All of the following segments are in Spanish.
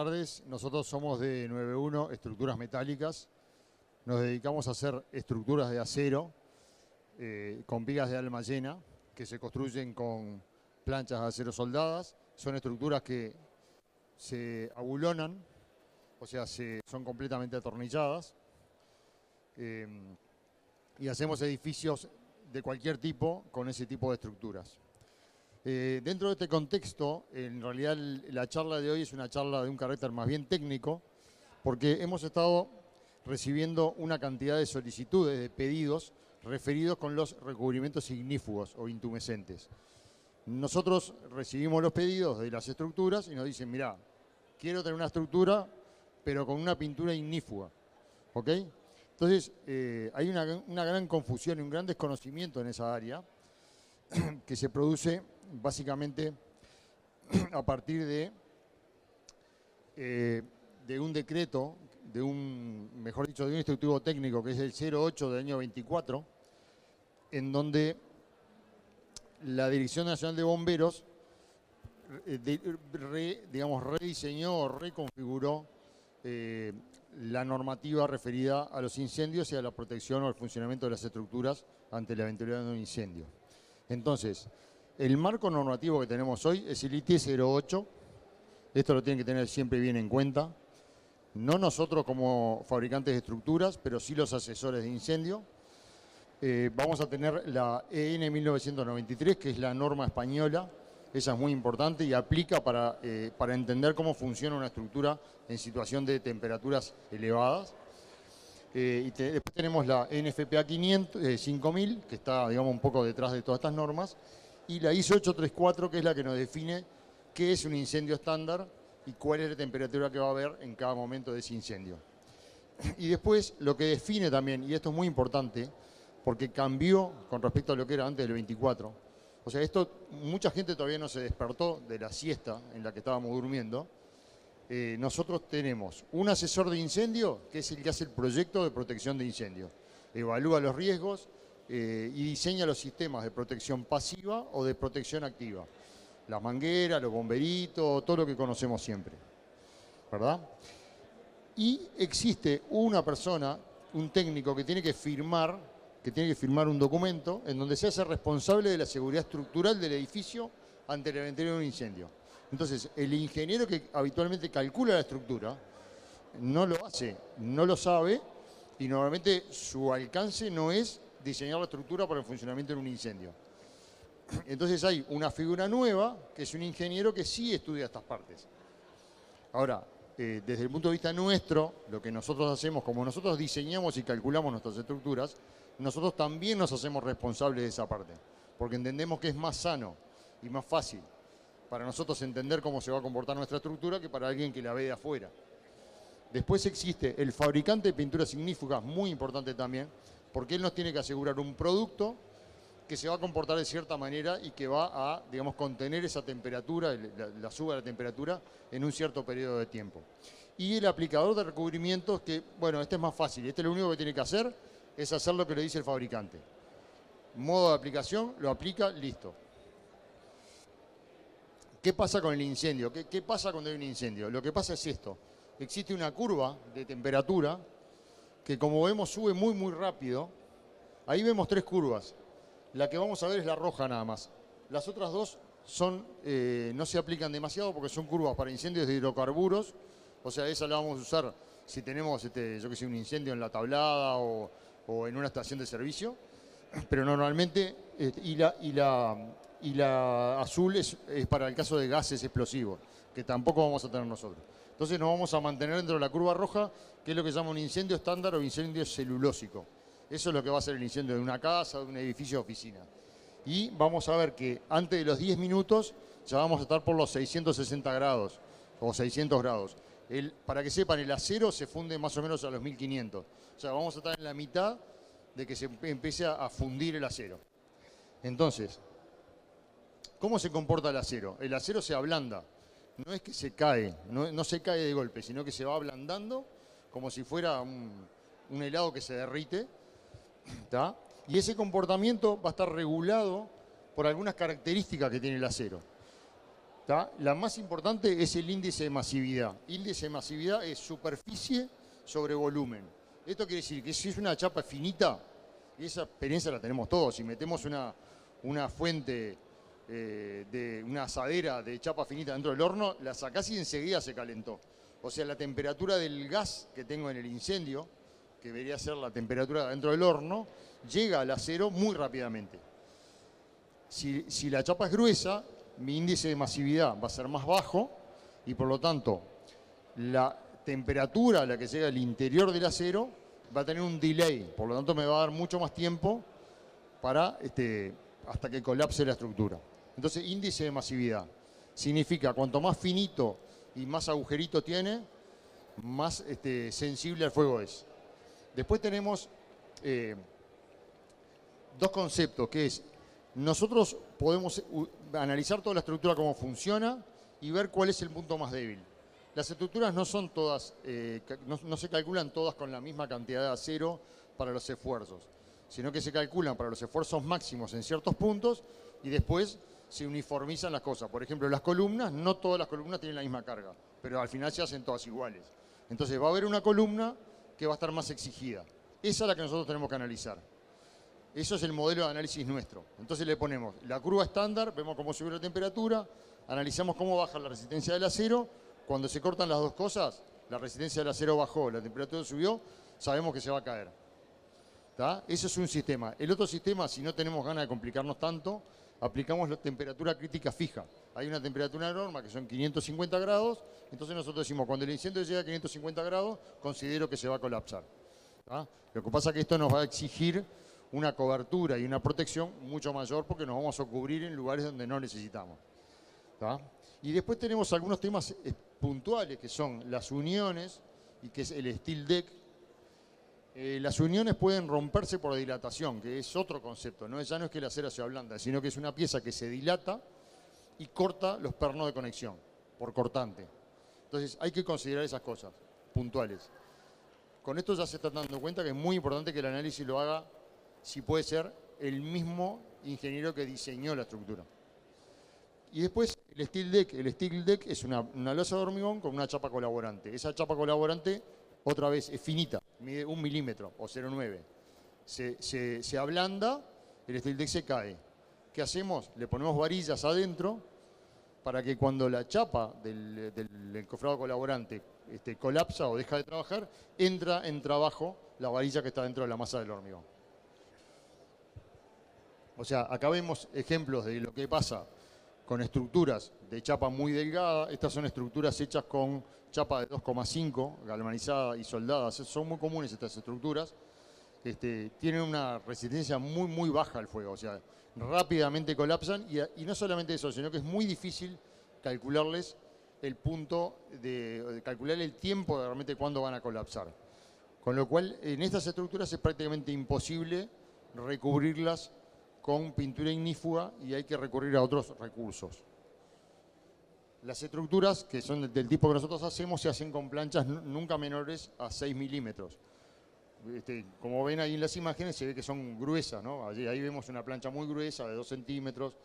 tardes. Nosotros somos de 91 Estructuras Metálicas. Nos dedicamos a hacer estructuras de acero con vigas de alma llena que se construyen con planchas de acero soldadas. Son estructuras que se abulonan, o sea, son completamente atornilladas. Y hacemos edificios de cualquier tipo con ese tipo de estructuras. Dentro de este contexto, en realidad la charla de hoy es una charla de un carácter más bien técnico, porque hemos estado recibiendo una cantidad de solicitudes, de pedidos, referidos con los recubrimientos ignífugos o intumescentes. Nosotros recibimos los pedidos de las estructuras y nos dicen, mirá, quiero tener una estructura, pero con una pintura ignífuga, ¿ok? Entonces, hay una gran confusión y un gran desconocimiento en esa área que se produce básicamente a partir de un decreto, mejor dicho, de un instructivo técnico que es el 08 del año 24, en donde la Dirección Nacional de Bomberos rediseñó o reconfiguró la normativa referida a los incendios y a la protección o al funcionamiento de las estructuras ante la eventualidad de un incendio. Entonces, el marco normativo que tenemos hoy es el IT 08. Esto lo tienen que tener siempre bien en cuenta. No nosotros como fabricantes de estructuras, pero sí los asesores de incendio. Vamos a tener la EN 1993, que es la norma española. Esa es muy importante y aplica para entender cómo funciona una estructura en situación de temperaturas elevadas. Después tenemos la NFPA 5000, que está, digamos, un poco detrás de todas estas normas, y la ISO 834, que es la que nos define qué es un incendio estándar y cuál es la temperatura que va a haber en cada momento de ese incendio. Y después lo que define también, y esto es muy importante, porque cambió con respecto a lo que era antes del 24. O sea, mucha gente todavía no se despertó de la siesta en la que estábamos durmiendo. Nosotros tenemos un asesor de incendio, que es el que hace el proyecto de protección de incendio. Evalúa los riesgos y diseña los sistemas de protección pasiva o de protección activa. Las mangueras, los bomberitos, todo lo que conocemos siempre, ¿verdad? Y existe una persona, un técnico, que tiene que firmar un documento en donde se hace responsable de la seguridad estructural del edificio ante la eventualidad de un incendio. Entonces, el ingeniero que habitualmente calcula la estructura no lo hace, no lo sabe, y normalmente su alcance no es diseñar la estructura para el funcionamiento en un incendio. Entonces hay una figura nueva, que es un ingeniero que sí estudia estas partes. Ahora, desde el punto de vista nuestro, lo que nosotros hacemos, como nosotros diseñamos y calculamos nuestras estructuras, nosotros también nos hacemos responsables de esa parte, porque entendemos que es más sano y más fácil para nosotros entender cómo se va a comportar nuestra estructura que para alguien que la ve de afuera. Después existe el fabricante de pinturas ignífugas, muy importante también, porque él nos tiene que asegurar un producto que se va a comportar de cierta manera y que va a, digamos, contener esa temperatura, la suba de la temperatura en un cierto periodo de tiempo. Y el aplicador de recubrimientos, que, bueno, este es más fácil, este lo único que tiene que hacer es hacer lo que le dice el fabricante. Modo de aplicación, lo aplica, listo. ¿Qué pasa con el incendio? ¿Qué pasa cuando hay un incendio? Lo que pasa es esto. Existe una curva de temperatura que, como vemos, sube muy, muy rápido. Ahí vemos tres curvas. La que vamos a ver es la roja nada más. Las otras dos no se aplican demasiado porque son curvas para incendios de hidrocarburos. O sea, esa la vamos a usar si tenemos, yo que sé, un incendio en la tablada o en una estación de servicio. Pero normalmente, y la azul es para el caso de gases explosivos, que tampoco vamos a tener nosotros. Entonces nos vamos a mantener dentro de la curva roja, que es lo que se llama un incendio estándar o incendio celulósico. Eso es lo que va a ser el incendio de una casa, de un edificio de oficina. Y vamos a ver que antes de los 10 minutos ya vamos a estar por los 660 grados o 600 grados. Para que sepan, el acero se funde más o menos a los 1500. O sea, vamos a estar en la mitad de que se empiece a fundir el acero. Entonces, ¿cómo se comporta el acero? El acero se ablanda. No es que se cae, no se cae de golpe, sino que se va ablandando como si fuera un helado que se derrite. ¿Tá? Y ese comportamiento va a estar regulado por algunas características que tiene el acero. ¿Tá? La más importante es el índice de masividad. Índice de masividad es superficie sobre volumen. Esto quiere decir que si es una chapa finita, y esa experiencia la tenemos todos, si metemos una fuente de una asadera de chapa finita dentro del horno, la sacás y enseguida se calentó. O sea, la temperatura del gas que tengo en el incendio, que debería ser la temperatura dentro del horno, llega al acero muy rápidamente. Si la chapa es gruesa, mi índice de masividad va a ser más bajo y por lo tanto la temperatura a la que llega el interior del acero va a tener un delay, por lo tanto me va a dar mucho más tiempo para hasta que colapse la estructura. Entonces, índice de masividad significa cuanto más finito y más agujerito tiene, más sensible al fuego es. Después tenemos dos conceptos, que es, nosotros podemos analizar toda la estructura cómo funciona y ver cuál es el punto más débil. Las estructuras no son todas, no se calculan todas con la misma cantidad de acero para los esfuerzos, sino que se calculan para los esfuerzos máximos en ciertos puntos y después se uniformizan las cosas. Por ejemplo, las columnas, no todas las columnas tienen la misma carga, pero al final se hacen todas iguales. Entonces va a haber una columna que va a estar más exigida. Esa es la que nosotros tenemos que analizar. Eso es el modelo de análisis nuestro. Entonces le ponemos la curva estándar, vemos cómo sube la temperatura, analizamos cómo baja la resistencia del acero. Cuando se cortan las dos cosas, la resistencia del acero bajó, la temperatura subió, sabemos que se va a caer. ¿Tá? Eso es un sistema. El otro sistema, si no tenemos ganas de complicarnos tanto, aplicamos la temperatura crítica fija. Hay una temperatura norma que son 550 grados, entonces nosotros decimos, cuando el incendio llega a 550 grados, considero que se va a colapsar. ¿Tá? Lo que pasa es que esto nos va a exigir una cobertura y una protección mucho mayor porque nos vamos a cubrir en lugares donde no necesitamos. ¿Tá? Y después tenemos algunos temas puntuales que son las uniones y que es el steel deck. Las uniones pueden romperse por dilatación, que es otro concepto. Ya no es que el acero se ablanda, sino que es una pieza que se dilata y corta los pernos de conexión por cortante. Entonces hay que considerar esas cosas puntuales. Con esto ya se está dando cuenta que es muy importante que el análisis lo haga, si puede ser, el mismo ingeniero que diseñó la estructura. Y después el steel deck. El steel deck es una losa de hormigón con una chapa colaborante. Esa chapa colaborante, otra vez, es finita, mide 1 milímetro o 0,9. Se ablanda, el steel deck se cae. ¿Qué hacemos? Le ponemos varillas adentro para que cuando la chapa del encofrado colaborante colapsa o deja de trabajar, entra en trabajo la varilla que está dentro de la masa del hormigón. O sea, acá vemos ejemplos de lo que pasa con estructuras de chapa muy delgada. Estas son estructuras hechas con chapa de 2,5, galvanizada y soldada. Son muy comunes estas estructuras. Tienen una resistencia muy, muy baja al fuego. O sea, rápidamente colapsan y no solamente eso, sino que es muy difícil calcularles el punto, calcular el tiempo de realmente cuándo van a colapsar. Con lo cual, en estas estructuras es prácticamente imposible recubrirlas con pintura ignífuga y hay que recurrir a otros recursos. Las estructuras, que son del tipo que nosotros hacemos, se hacen con planchas nunca menores a 6 milímetros. Como ven ahí en las imágenes, se ve que son gruesas, ¿no? Ahí vemos una plancha muy gruesa, de 2 centímetros.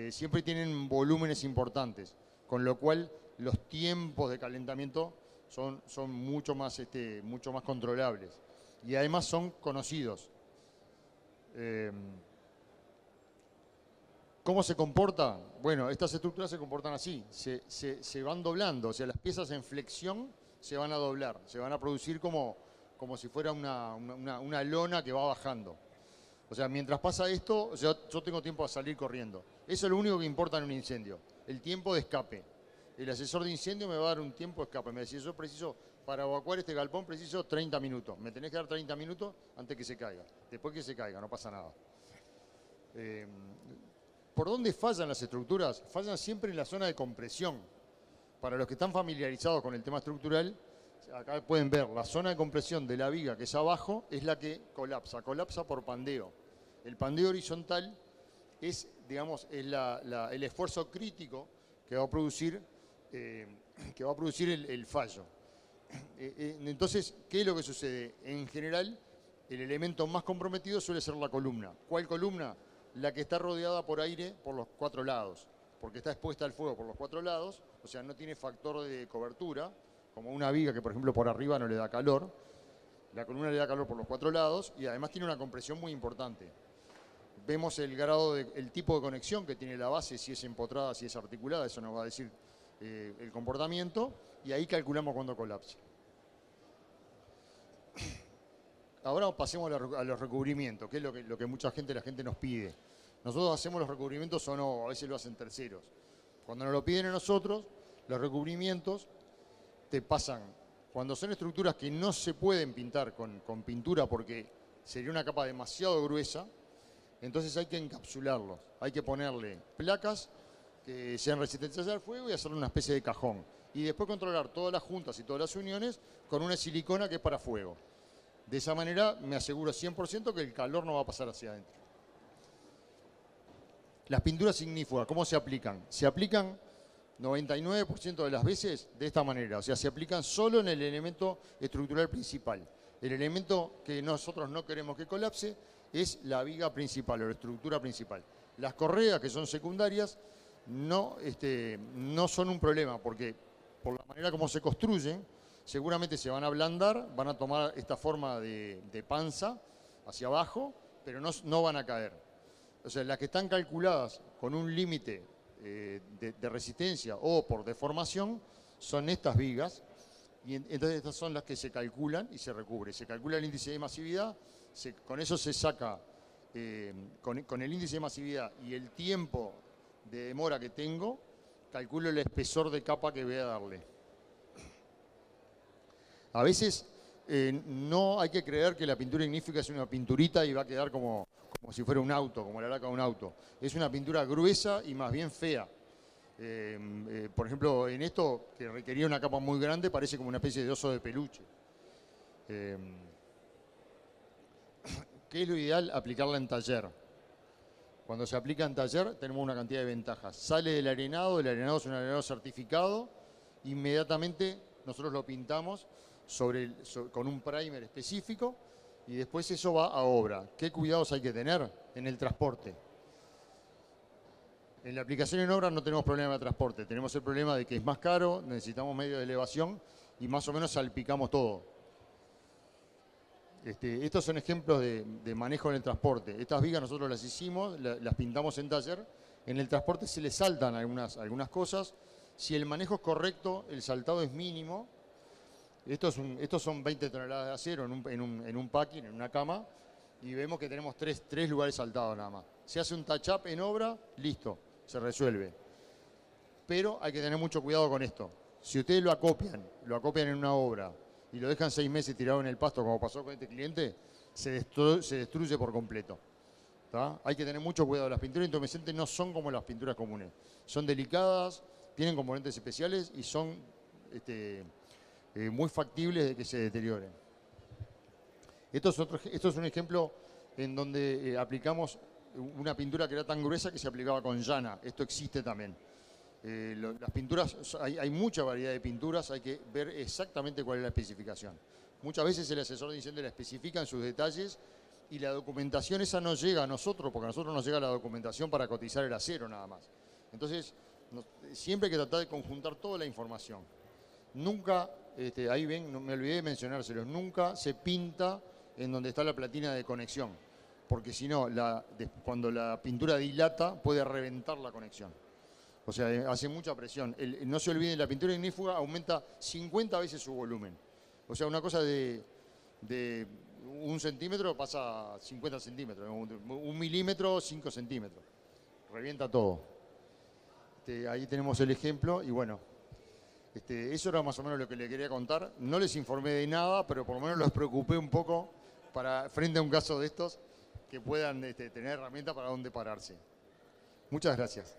Siempre tienen volúmenes importantes, con lo cual los tiempos de calentamiento son mucho más controlables. Y además son conocidos. ¿Cómo se comporta? Bueno, estas estructuras se comportan así, se van doblando, o sea, las piezas en flexión se van a doblar, se van a producir como si fuera una lona que va bajando. O sea, mientras pasa esto, yo tengo tiempo a salir corriendo. Eso es lo único que importa en un incendio, el tiempo de escape. El asesor de incendio me va a dar un tiempo de escape, me dice, yo preciso, para evacuar este galpón preciso 30 minutos, me tenés que dar 30 minutos antes que se caiga, después que se caiga, no pasa nada. ¿Por dónde fallan las estructuras? Fallan siempre en la zona de compresión. Para los que están familiarizados con el tema estructural, acá pueden ver la zona de compresión de la viga que es abajo, es la que colapsa por pandeo. El pandeo horizontal es, digamos, el esfuerzo crítico que va a producir, el fallo. Entonces, ¿qué es lo que sucede? En general, el elemento más comprometido suele ser la columna. ¿Cuál columna? La que está rodeada por aire por los 4 lados. porque está expuesta al fuego por los 4 lados, o sea, no tiene factor de cobertura, como una viga que, por ejemplo, por arriba no le da calor. La columna le da calor por los 4 lados y además tiene una compresión muy importante. Vemos el grado, el tipo de conexión que tiene la base, si es empotrada, si es articulada, eso nos va a decir el comportamiento, y ahí calculamos cuándo colapsa. Ahora pasemos a los recubrimientos, que es lo que la gente nos pide. Nosotros hacemos los recubrimientos o no, a veces lo hacen terceros. Cuando nos lo piden a nosotros, los recubrimientos te pasan, cuando son estructuras que no se pueden pintar con pintura porque sería una capa demasiado gruesa, entonces hay que encapsularlos, hay que ponerle placas que sean resistentes al fuego y hacerle una especie de cajón. Y después controlar todas las juntas y todas las uniones con una silicona que es para fuego. De esa manera me aseguro 100% que el calor no va a pasar hacia adentro. Las pinturas ignífugas, ¿cómo se aplican? Se aplican 99% de las veces de esta manera, o sea, se aplican solo en el elemento estructural principal. El elemento que nosotros no queremos que colapse es la viga principal o la estructura principal. Las correas, que son secundarias, no son un problema, porque por la manera como se construyen, seguramente se van a ablandar, van a tomar esta forma de panza hacia abajo, pero no van a caer. O sea, las que están calculadas con un límite de resistencia o por deformación son estas vigas, y entonces estas son las que se calculan y se recubre. Se calcula el índice de masividad, con eso se saca, con el índice de masividad y el tiempo de demora que tengo, calculo el espesor de capa que voy a darle. A veces no hay que creer que la pintura ignífuga es una pinturita y va a quedar como si fuera un auto, como la laca de un auto. Es una pintura gruesa y más bien fea. Por ejemplo, en esto, que requería una capa muy grande, parece como una especie de oso de peluche. ¿Qué es lo ideal? Aplicarla en taller. Cuando se aplica en taller tenemos una cantidad de ventajas. Sale del arenado, el arenado es un arenado certificado, inmediatamente nosotros lo pintamos con un primer específico y después eso va a obra. ¿Qué cuidados hay que tener en el transporte? En la aplicación en obra no tenemos problema de transporte, tenemos el problema de que es más caro, necesitamos medios de elevación y más o menos salpicamos todo. Estos son ejemplos de manejo en el transporte. Estas vigas nosotros las hicimos, las pintamos en taller. En el transporte se le saltan algunas cosas. Si el manejo es correcto, el saltado es mínimo. Estos son 20 toneladas de acero en un packing, en una cama, y vemos que tenemos tres lugares saltados nada más. Se hace un touch-up en obra, listo, se resuelve. Pero hay que tener mucho cuidado con esto. Si ustedes lo acopian en una obra y lo dejan 6 meses tirado en el pasto, como pasó con este cliente, se destruye por completo. ¿Tá? Hay que tener mucho cuidado. Las pinturas intumescentes no son como las pinturas comunes. Son delicadas, tienen componentes especiales y son muy factibles de que se deterioren. Esto es un ejemplo en donde aplicamos una pintura que era tan gruesa que se aplicaba con llana. Esto existe también. Las pinturas, hay mucha variedad de pinturas, hay que ver exactamente cuál es la especificación. Muchas veces el asesor de incendio la especifica en sus detalles y la documentación esa no llega a nosotros, porque a nosotros nos llega la documentación para cotizar el acero nada más. Entonces, siempre hay que tratar de conjuntar toda la información. Nunca, ahí ven, me olvidé de mencionárselos, nunca se pinta en donde está la platina de conexión, porque si no, cuando la pintura dilata puede reventar la conexión. O sea, hace mucha presión. No se olviden, la pintura ignífuga aumenta 50 veces su volumen. O sea, una cosa de 1 centímetro pasa a 50 centímetros. 1 milímetro, 5 centímetros. Revienta todo. Ahí tenemos el ejemplo y bueno, eso era más o menos lo que le quería contar. No les informé de nada, pero por lo menos los preocupé un poco frente a un caso de estos, que puedan tener herramientas para dónde pararse. Muchas gracias.